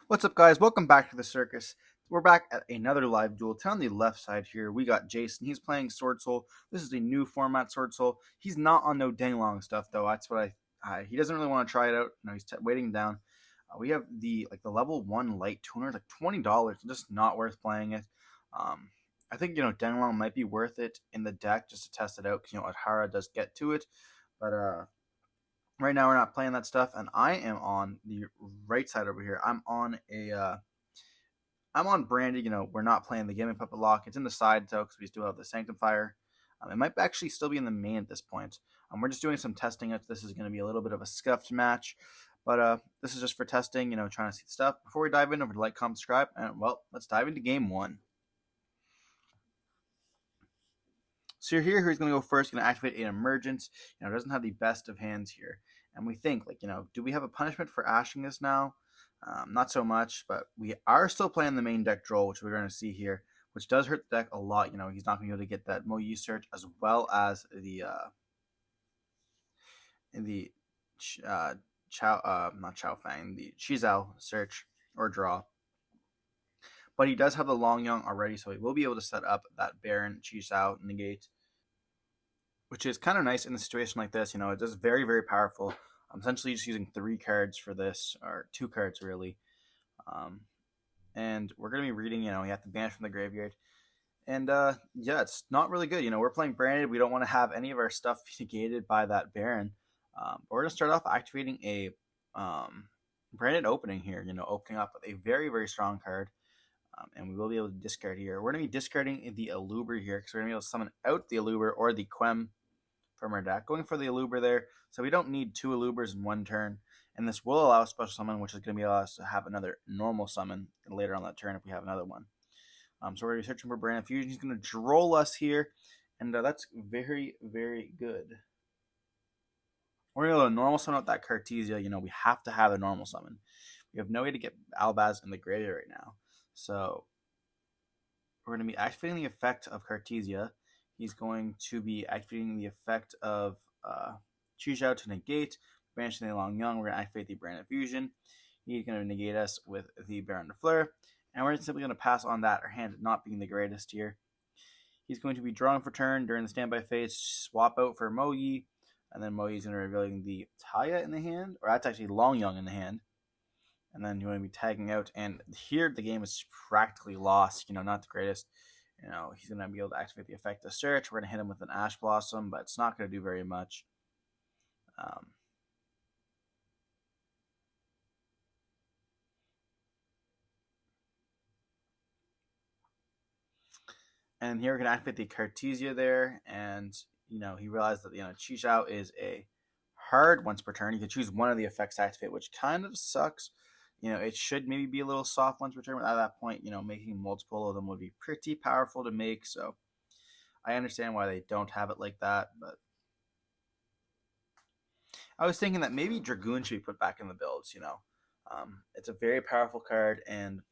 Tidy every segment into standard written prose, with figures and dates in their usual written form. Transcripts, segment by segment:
What's up, guys? Welcome back to the circus. We're back at another live duel. On the left side here, we got Jason. He's playing Swordsoul. This is a new format, Swordsoul. He's not on no dang long stuff though. That's what he doesn't really want to try it out. No, he's waiting down. We have the level 1 light tuner, like $20. Just not worth playing it. I think Denglong might be worth it in the deck just to test it out because Adhara does get to it, but right now we're not playing that stuff, and I am on the right side over here. I'm on Brandy. We're not playing the Gimmick Puppet Lock. It's in the side though, because we still have the Sanctifier. It might actually still be in the main at this point. We're just doing some testing. This is going to be a little bit of a scuffed match, but this is just for testing. Trying to see the stuff. Before we dive in, over to like, comment, subscribe, and well, let's dive into game one. So you're here. Who's going to go first? Going to activate an emergence. Doesn't have the best of hands here, and we think do we have a punishment for ashing this now? Not so much, but we are still playing the main deck draw, which we're going to see here, which does hurt the deck a lot. He's not going to be able to get that Moyu search as well as the not Chao Fang, the Chizao search or draw. But he does have the Long Yang already, so he will be able to set up that Baron Chizao negate, which is kind of nice in a situation like this. It is very, very powerful. I'm essentially just using 3 cards for this, or 2 cards really. And we're going to be reading, you have to banish from the graveyard. And yeah, it's not really good. We're playing Branded. We don't want to have any of our stuff negated by that Baron. But we're going to start off activating a Branded opening here, opening up with a very, very strong card. And we will be able to discard here. We're going to be discarding the Aluber here because we're going to be able to summon out the Aluber or the Quem from our deck. Going for the Aluber there, so we don't need 2 Alubers in one turn. And this will allow a special summon, which is going to allow us to have another normal summon later on that turn if we have another one. So we're going to be searching for Branded Fusion. He's going to droll us here, and that's very, very good. We're going to go normal summon out that Cartesia. We have to have a normal summon. We have no way to get Albaz in the graveyard right now. So we're going to be activating the effect of Cartesia. He's going to be activating the effect of Chizao to negate, banishing the Long Yang. We're going to activate the Branded Fusion. He's going to negate us with the Baron de Fleur. And we're simply going to pass on that, our hand not being the greatest here. He's going to be drawing for turn during the standby phase, swap out for Moyi. And then Moyi's going to be revealing the Taya in the hand, or that's actually Long Yang in the hand. And then you're going to be tagging out. And here the game is practically lost, not the greatest. He's going to be able to activate the effect of search. We're going to hit him with an Ash Blossom, but it's not going to do very much. And here we're going to activate the Cartesia there. And, he realized that, Chizao is a hard once per turn. You can choose one of the effects to activate, which kind of sucks. It should maybe be a little soft once per turn, but at that point, making multiple of them would be pretty powerful to make. So I understand why they don't have it like that, but I was thinking that maybe Dragoon should be put back in the builds. It's a very powerful card, and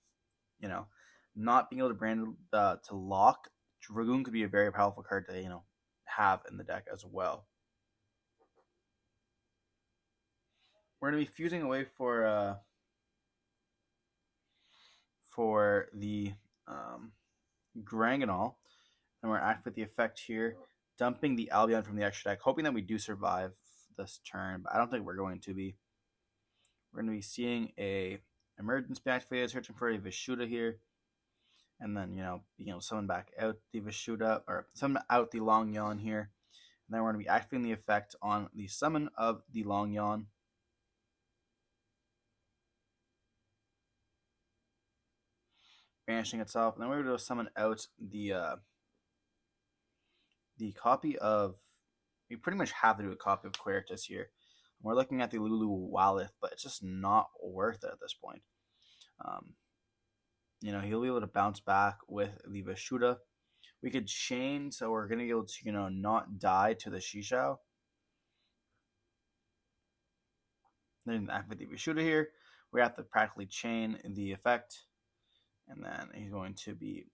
not being able to brand to lock Dragoon could be a very powerful card to have in the deck as well. We're going to be fusing away for the Granganol, and we're active with the effect here, dumping the Albion from the extra deck, hoping that we do survive this turn, but I don't think we're going to be. We're going to be seeing a emergence be activated, searching for a Vishuda here, and then being able to summon back out the Vishuda, or summon out the Long Yawn here, and then we're going to be activating the effect on the summon of the Long Yawn. Banishing itself, and then we're going to summon out the copy of. We pretty much have to do a copy of Quertus here. We're looking at the Lulu Walleth, but it's just not worth it at this point. He'll be able to bounce back with the Vishuda. We could chain, so we're going to be able to, not die to the Chizao. Then activate the Vishuda here. We have to practically chain the effect. And then he's going to be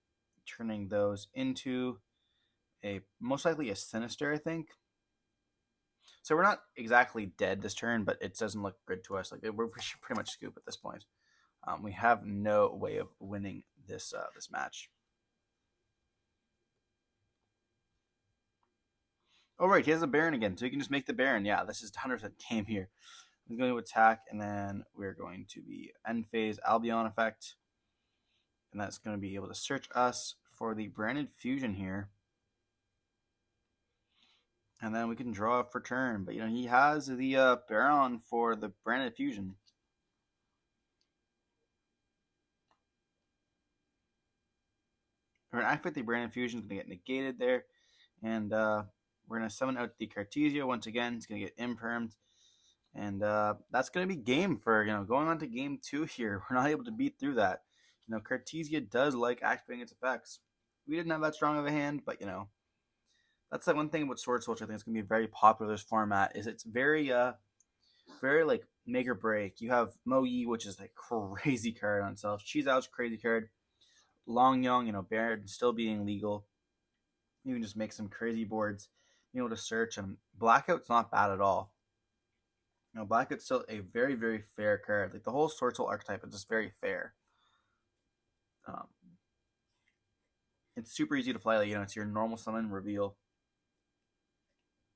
turning those into most likely a Sinister, I think. So we're not exactly dead this turn, but it doesn't look good to us. We're pretty much scoop at this point. we have no way of winning this this match. Oh right, he has a Baron again, so he can just make the Baron. Yeah, this is 100% game here. I'm going to attack, and then we're going to be end phase Albion effect, and that's going to be able to search us for the branded fusion here. And then we can draw for turn. But, he has the Baron for the branded fusion. We're going to activate the branded fusion. It's going to get negated there. And we're going to summon out the Cartesia once again. It's going to get impermed. And that's going to be game for, going on to game 2 here. We're not able to beat through that. Cartesia does like activating its effects. We didn't have that strong of a hand, but, that's the one thing about Swordsoul, which I think is going to be very popular this format, is it's very, very like make or break. You have Mo Yi, which is like crazy card on itself. Cheese Out's crazy card. Long Young, Baron still being legal. You can just make some crazy boards, to search. And Blackout's not bad at all. Blackout's still a very, very fair card. Like the whole Swordsoul archetype is just very fair. It's super easy to play. Like, it's your normal summon reveal.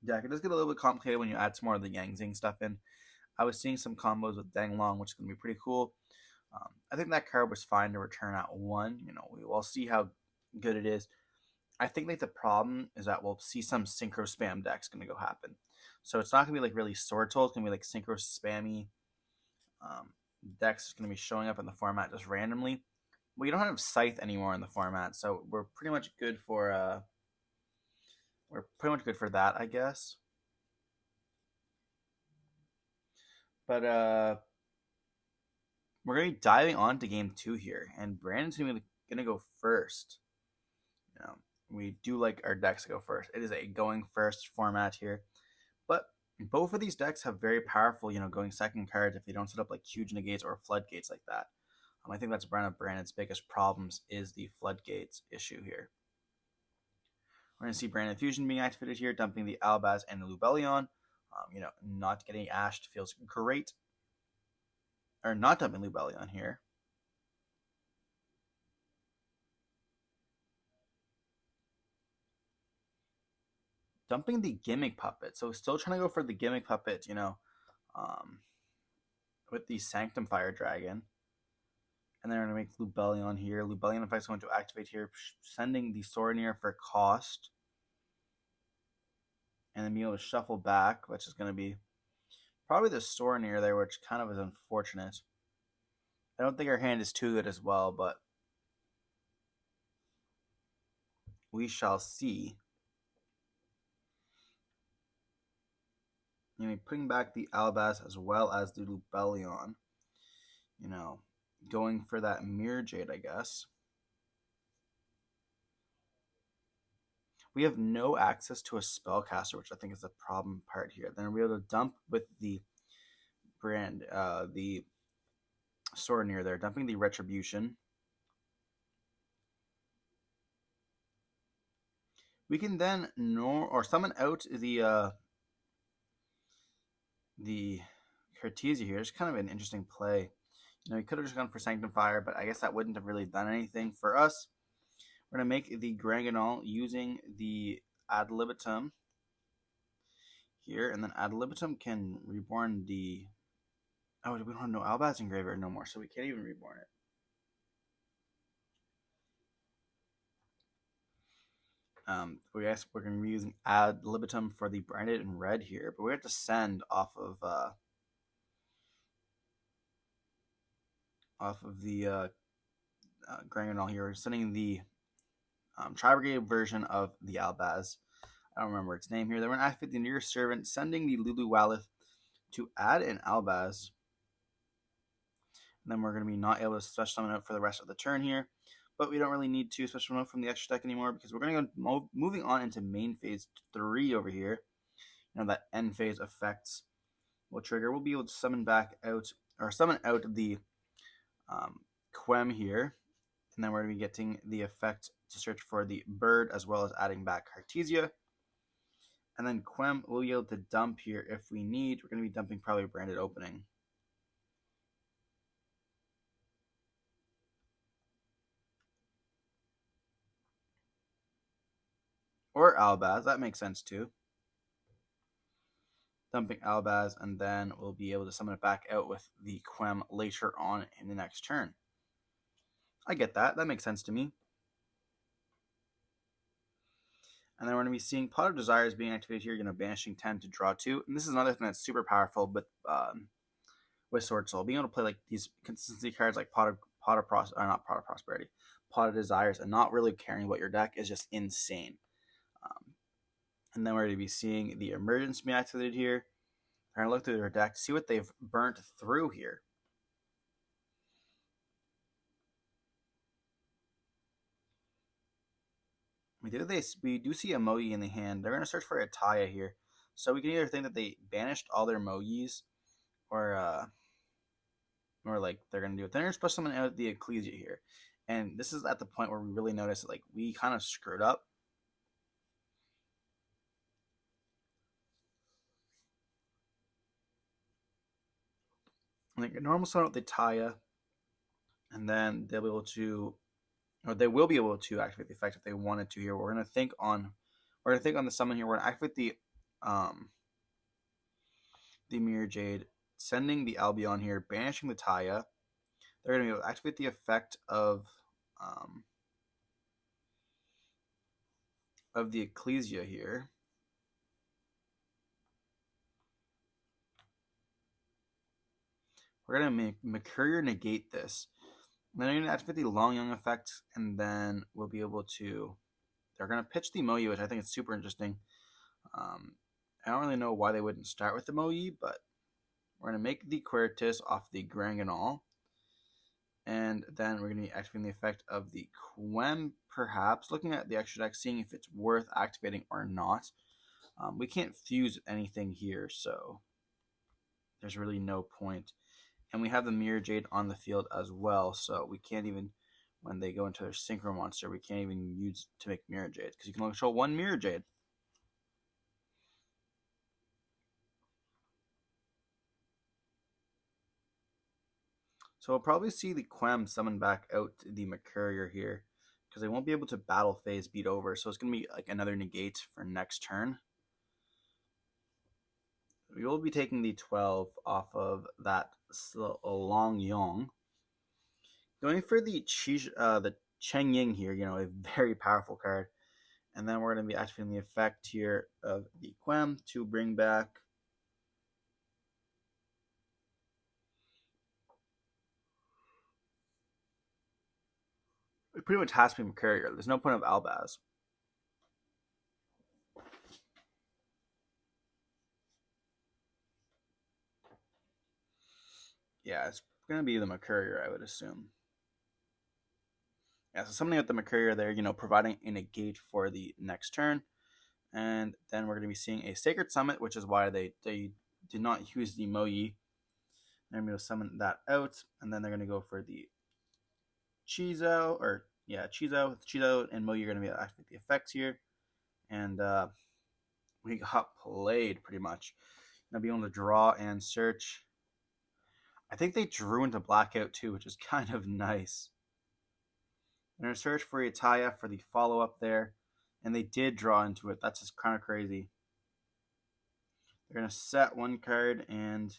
Yeah, it does get a little bit complicated when you add some more of the Yang Zing stuff in. I was seeing some combos with Dang Long, which is going to be pretty cool. I think that card was fine to return at 1. We'll see how good it is. I think like the problem is that we'll see some synchro spam decks going to go happen. So it's not going to be like really Swordsoul. It's going to be like synchro spammy decks going to be showing up in the format just randomly. We don't have Scythe anymore in the format, so we're pretty much good for that, I guess. But we're going to be diving on to game 2 here, and Brandon's going to go first. We do like our decks to go first. It is a going first format here, but both of these decks have very powerful, going second cards if they don't set up like huge negates or floodgates like that. I think that's one of Brandon's biggest problems is the floodgates issue here. We're going to see Branded Fusion being activated here, dumping the Albaz and the Lubellion. Not getting ashed feels great. Or not dumping Lubellion here. Dumping the Gimmick Puppet. So still trying to go for the Gimmick Puppet, with the Sanctum Fire Dragon. And then we're going to make Lubellion here. Lubellion effect is going to activate here, sending the Sorneer for cost. And then be able to shuffle back, which is going to be probably the Sorneer there, which kind of is unfortunate. I don't think our hand is too good as well, but we shall see. Putting back the Albaz as well as the Lubellion. Going for that Mirror Jade, I guess. We have no access to a spellcaster, which I think is the problem part here. Then we're able to dump with the the Sorneer there, dumping the Retribution. We can then summon out the Cartesia here. It's kind of an interesting play. We could have just gone for Sanctum Fire, but I guess that wouldn't have really done anything for us. We're going to make the Granganol using the Ad Libitum here, and then Ad Libitum can reborn the... Oh, we don't have no Albaz in graveyard no more, so we can't even reborn it. We're going to be using Ad Libitum for the branded in red here, but we have to send off of the Granganol here. We're sending the Tri-Brigade version of the Albaz. I don't remember its name here. Then we're going to activate the Near Servant, sending the Lulu Walith to add an Albaz. And then we're going to be not able to special summon out for the rest of the turn here. But we don't really need to special summon out from the extra deck anymore because we're going to go moving on into main phase 3 over here. That end phase effects will trigger. We'll be able to summon back out, or summon out the Quem here. And then we're going to be getting the effect to search for the bird as well as adding back Cartesia. And then Quem will be able to dump here if we need. We're going to be dumping probably Branded Opening. Or Albaz, that makes sense too. Dumping Albaz, and then we'll be able to summon it back out with the Quem later on in the next turn. I get that. That makes sense to me. And then we're going to be seeing Pot of Desires being activated here, banishing 10 to draw 2. And this is another thing that's super powerful with Swordsoul. Being able to play like these consistency cards like Pot of Prosperity, Pot of Desires, and not really caring about your deck is just insane. And then we're going to be seeing the Emergence be activated here. We're going to look through their deck to see what they've burnt through here. We do see a Moyi in the hand. They're going to search for a Taya here. So we can either think that they banished all their Moyis, or like they're going to do it. They're going to push someone out of the Ecclesia here. And this is at the point where we really notice that, like, we kind of screwed up. Like a normal summon with the Taya, and then they'll be able to, or they will be able to activate the effect if they wanted to here. We're going to think on the summon here. We're going to activate the Mirror Jade, sending the Albion here, banishing the Taya. They're going to be able to activate the effect of the Ecclesia here. We're going to make Mercurier negate this. And then they're going to activate the Long Young effect, and then we'll be able to... They're going to pitch the Moyi, which I think is super interesting. I don't really know why they wouldn't start with the Moyi, but we're going to make the Quertus off the Granganol. And then we're going to be activating the effect of the Quem, perhaps. Looking at the extra deck, seeing if it's worth activating or not. We can't fuse anything here, so there's really no point. And we have the Mirror Jade on the field as well, so we can't even, when they go into their Synchro Monster, we can't even use to make Mirror Jade, because you can only control one Mirror Jade. So we'll probably see the Quem summon back out the Mercurier here, because they won't be able to battle phase beat over, so it's going to be like another negate for next turn. We will be taking the 12 off of that Long Yong. Going for the Cheng Ying here, a very powerful card. And then we're going to be activating the effect here of the Quem to bring back it pretty much has to be Mercurier. There's no point of Albaz. Yeah, it's going to be the Mercurier, I would assume. Yeah, so something with the Mercurier there, providing a negate for the next turn. And then we're going to be seeing a Sacred Summit, which is why they did not use the Moyi. They're going to summon that out, and then they're going to go for the Chizo, Chizo and Moyi are going to be able to activate the effects here. And we got played pretty much. Now being able to draw and search. I think they drew into Blackout too, which is kind of nice. They're going to search for Itaya for the follow-up there. And they did draw into it. That's just kind of crazy. They're going to set one card and...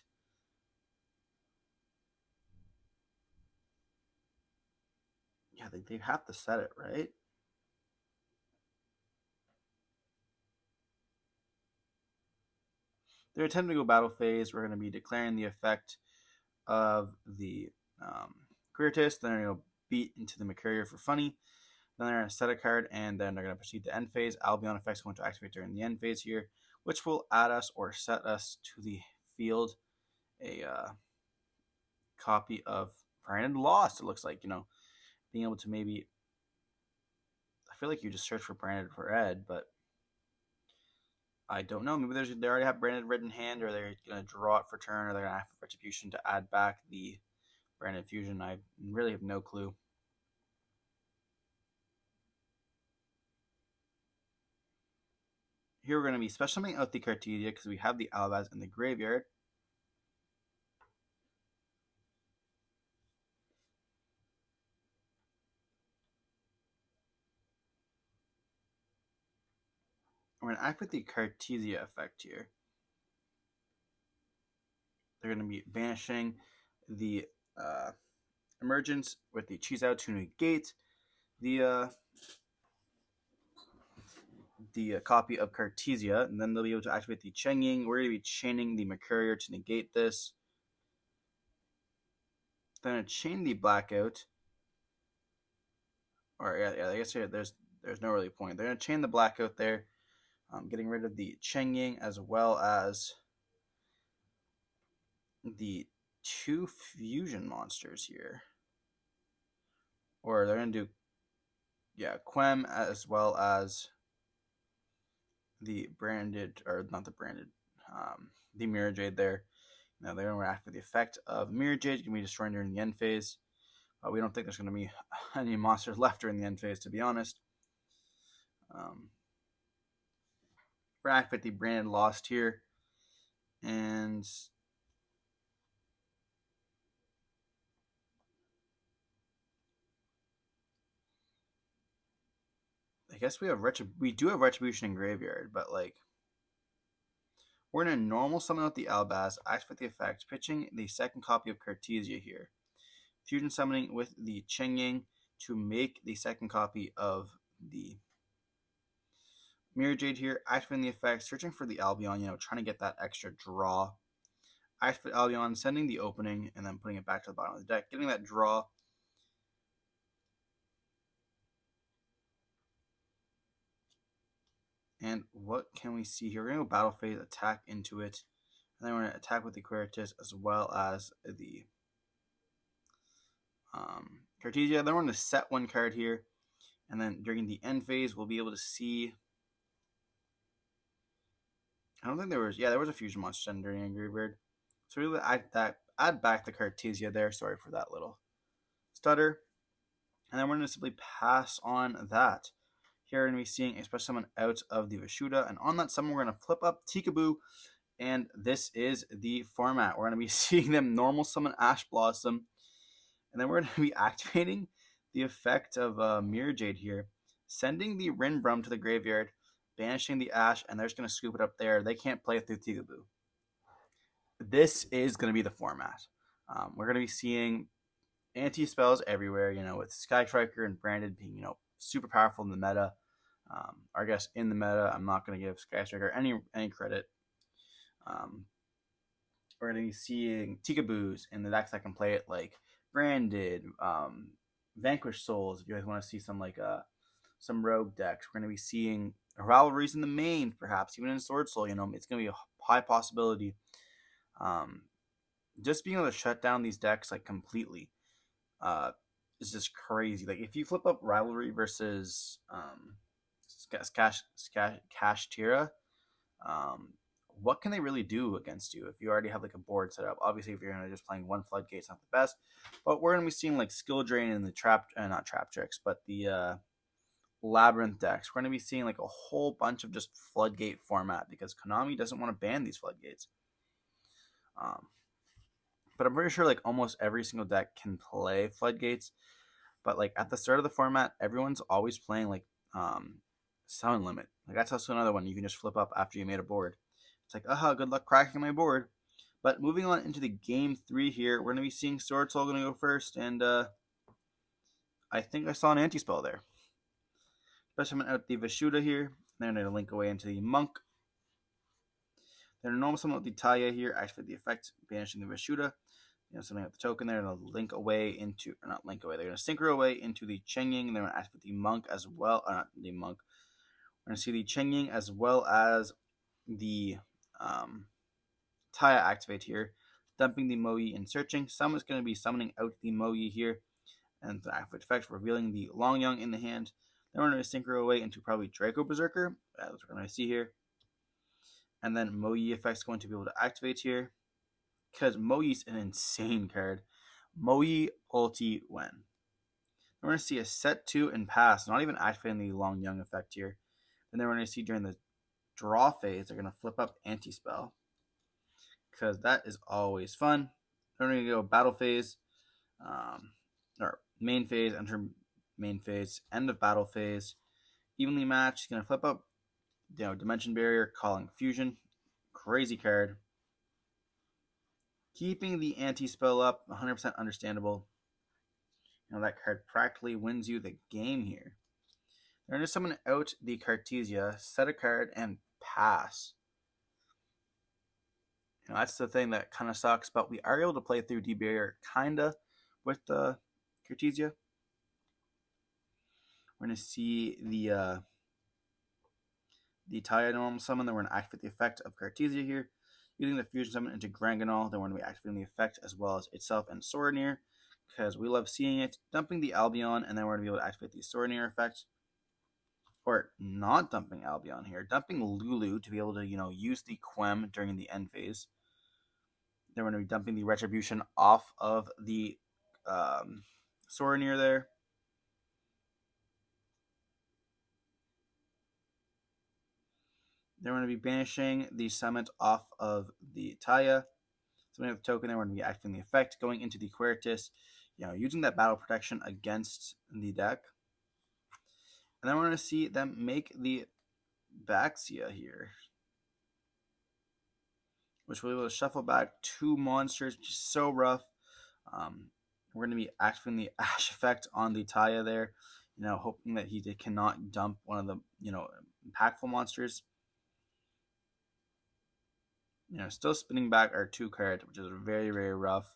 Yeah, they have to set it, right? They're attempting to go battle phase. We're going to be declaring the effect of the Quertus. Then they're going to beat into the Mercurier for funny. Then they're going to set a card, and then they're going to proceed to end phase. Albion effects going to activate during the end phase here, which will add us or set us to the field a copy of Branded Lost. It looks like, being able to maybe... I feel like you just search for Branded for Ed, but I don't know. Maybe they already have Branded Red in hand, or they're going to draw it for turn, or they're going to have Retribution to add back the Branded Fusion. I really have no clue. Here we're going to be specialing out the Cartesia because we have the Albaz in the graveyard. we're going to activate the Cartesia effect here. They're going to be banishing the emergence with the cheese out to negate the copy of Cartesia, and then they'll be able to activate the Chenging. We're going to be chaining the Mercurier to negate this. Then going to chain the Blackout. Or yeah, I guess here there's no really point. They're going to chain the Blackout there, getting rid of the Chenging as well as the 2 fusion monsters here. Or they're going to do, yeah, Quem as well as the branded, or not the branded, the Mirror Jade there. Now they're going to react with the effect of Mirror Jade. It's going to be destroyed during the end phase. We don't think there's going to be any monsters left during the end phase, to be honest. React with the branded Lost here. And I guess we do have Retribution in Graveyard, but like we're in a normal summon with the Albaz, activate the effect, pitching the second copy of Cartesia here. Fusion summoning with the Chenging to make the second copy of the Mirror Jade here, activating the effect, searching for the Albion, trying to get that extra draw. Activate Albion, sending the opening, and then putting it back to the bottom of the deck, getting that draw. And what can we see here? We're going to go Battle Phase, attack into it. And then we're going to attack with the Quiritus as well as the Cartesia. Then we're going to set 1 card here. And then during the end phase, we'll be able to see... I don't think there was... Yeah, there was a Fusion Monster during a Graveyard. So we'll add back the Cartesia there. Sorry for that little stutter. And then we're going to simply pass on that. Here we're going to be seeing a special summon out of the Vishuda. And on that summon, we're going to flip up Tikaboo. And this is the format. We're going to be seeing them normal summon Ash Blossom. And then we're going to be activating the effect of Mirror Jade here. Sending the Rinbrum to the graveyard. Banishing the Ash. And they're just going to scoop it up there. They can't play through Tikaboo. This is going to be the format. We're going to be seeing anti-spells everywhere. With Sky Striker and Branded being, super powerful in the meta. Or I guess in the meta, I'm not going to give Sky Striker any credit. We're going to be seeing Tikaboos in the decks that can play it, like Branded, Vanquished Souls. If you guys want to see some some rogue decks, we're going to be seeing Rivalries in the main, perhaps even in Swordsoul. It's going to be a high possibility. Just being able to shut down these decks completely. Is just crazy. If you flip up Rivalry versus Kashtira, what can they really do against you if you already have a board set up? Obviously, if you're just playing 1 Floodgate, it's not the best. But we're going to be seeing Skill Drain and the not Trap Tricks, but the Labyrinth decks. We're going to be seeing a whole bunch of just Floodgate format because Konami doesn't want to ban these Floodgates. But I'm pretty sure almost every single deck can play Floodgates. But at the start of the format, everyone's always playing Summon Limit. That's also another one you can just flip up after you made a board. It's good luck cracking my board. But moving on into the game 3 here, we're going to be seeing Swordsoul going to go first. And I think I saw an anti-spell there. Special summon out the Vishuda here. They're going to link away into the Monk. They're going to normal summon out the Taya here. Activate the effect, banishing the Vishuda. Something with the token there, and they'll link away into, or not link away, they're going to synchro away into the Chenging, and they're going to activate the Monk as well, not the Monk. We're going to see the Chenging as well as the Taya activate here, dumping the Moyi and searching. Someone's going to be summoning out the Moyi here, and the activate effect, revealing the Long Young in the hand. Then we're going to synchro away into probably Draco Berserker, that's what we're going to see here. And then Moyi effect's going to be able to activate here. Because Moyi's an insane card. Moyi ulti when. We're going to see a set 2 and pass, not even activating the Long Young effect here. And then we're going to see during the draw phase, they're going to flip up anti-spell. Because that is always fun. Then we're going to go battle phase, or main phase, enter main phase, end of battle phase. Evenly matched, going to flip up Dimension Barrier, calling Fusion. Crazy card. Keeping the anti-spell up, 100% understandable. That card practically wins you the game here. They're going to summon out the Cartesia, set a card, and pass. That's the thing that kind of sucks, but we are able to play through D-Barrier kinda with the Cartesia. We're going to see the Taya normal summon, then we're going to activate the effect of Cartesia here. Using the fusion summon into Granganol, then we're going to be activating the effect as well as itself and Sorenir, because we love seeing it. Dumping the Albion, and then we're going to be able to activate the Sorenir effect. Or not dumping Albion here, dumping Lulu to be able to, use the Quem during the end phase. Then we're going to be dumping the Retribution off of the Sorenir there. Then we're going to be banishing the summons off of the Taya. Summoning the token, then we're going to be activating the effect, going into the Quertus, using that battle protection against the deck. And then we're going to see them make the Baxia here, which will be able to shuffle back 2 monsters, which is so rough. We're going to be activating the Ash effect on the Taya there, hoping that he cannot dump one of the, impactful monsters. Still spinning back our 2 cards, which is very, very rough.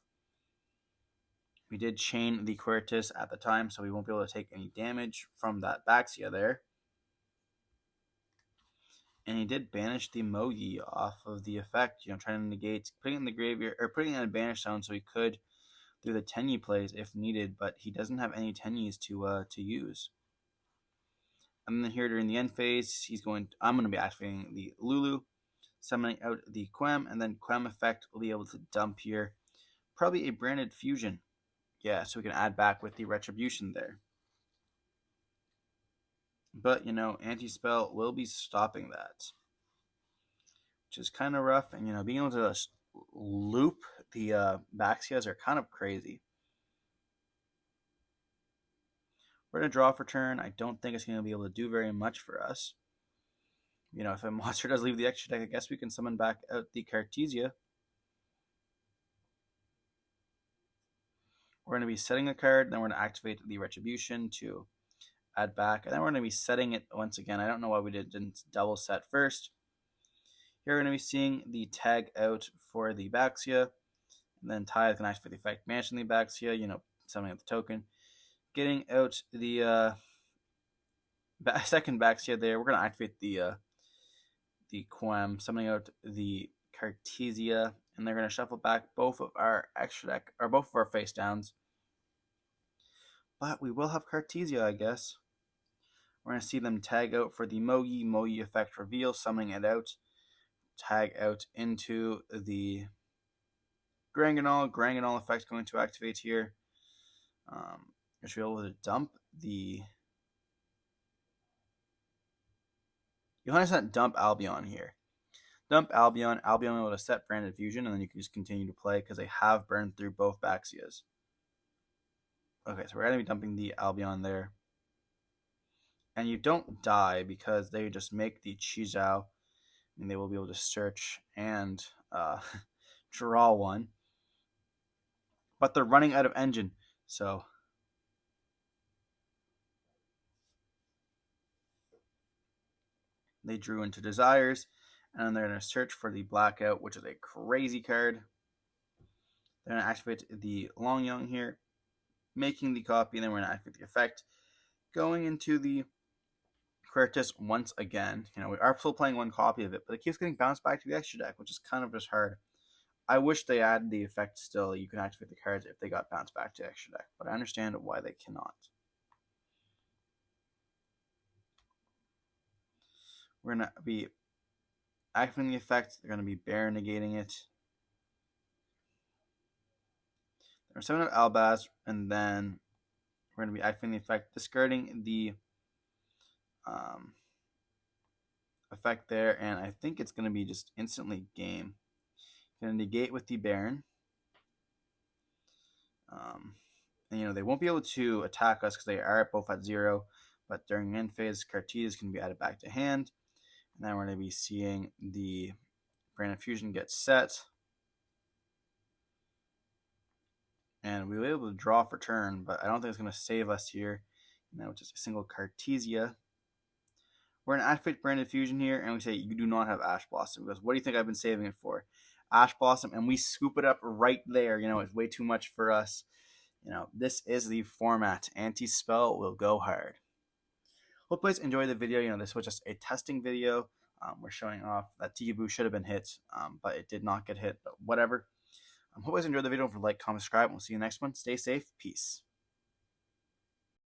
We did chain the Quertus at the time, so we won't be able to take any damage from that Baxia there. And he did banish the Mogi off of the effect, trying to negate, putting it in the graveyard, or putting it in a banish zone so he could do the Tenyi plays if needed, but he doesn't have any Tenyis to use. And then here during the end phase, I'm going to be activating the Lulu, summoning out the Quem, and then Quem effect will be able to dump here. Probably a branded fusion. Yeah, so we can add back with the Retribution there. But, anti-spell will be stopping that, which is kind of rough. And, being able to loop the Baxias are kind of crazy. We're going to draw for turn. I don't think it's going to be able to do very much for us. If a monster does leave the extra deck, I guess we can summon back out the Cartesia. We're going to be setting a card, then we're going to activate the Retribution to add back, and then we're going to be setting it once again. I don't know why we didn't double set first. Here we're going to be seeing the tag out for the Baxia, and then Taya can activate the effect, banishing the Baxia, summoning out the token. Getting out the second Baxia there, we're going to activate the Quem, summoning out the Cartesia, and they're going to shuffle back both of our extra deck, or both of our face downs. But we will have Cartesia, I guess. We're going to see them tag out for the Mogi effect reveal, summoning it out. Tag out into the Granganol effect going to activate here. We should be able to dump the... You'll understand dump Albion here. Dump Albion able to set branded fusion, and then you can just continue to play because they have burned through both Baxias. Okay, so we're going to be dumping the Albion there. And you don't die because they just make the Chizhao, and they will be able to search and draw one. But they're running out of engine, so... They drew into Desires, and they're going to search for the Blackout, which is a crazy card. They're going to activate the Long Young here, making the copy, and then we're going to activate the effect. Going into the Quertus once again. We are still playing one copy of it, but it keeps getting bounced back to the extra deck, which is kind of just hard. I wish they added the effect still. You can activate the cards if they got bounced back to the extra deck, but I understand why they cannot. We're going to be activating the effect. They're going to be bear negating it. They're summoning out Albaz, and then we're going to be activating the effect, discarding the effect there, and I think it's going to be just instantly game. Going to negate with the Baron. And they won't be able to attack us because they are both at 0, but during end phase, Cartesia can be added back to hand. Now we're going to be seeing the Brand Fusion get set. And we were able to draw for turn, but I don't think it's going to save us here. Now just a single Cartesia. We're going to activate Brand Fusion here, and we say you do not have Ash Blossom. Because what do you think I've been saving it for? Ash Blossom, and we scoop it up right there. It's way too much for us. This is the format. Anti-spell will go hard. Hope you guys enjoy the video. This was just a testing video. We're showing off that Tiki Boo should have been hit, but it did not get hit. But whatever. Hope you guys enjoyed the video. For like, comment, subscribe. We'll see you next one. Stay safe. Peace.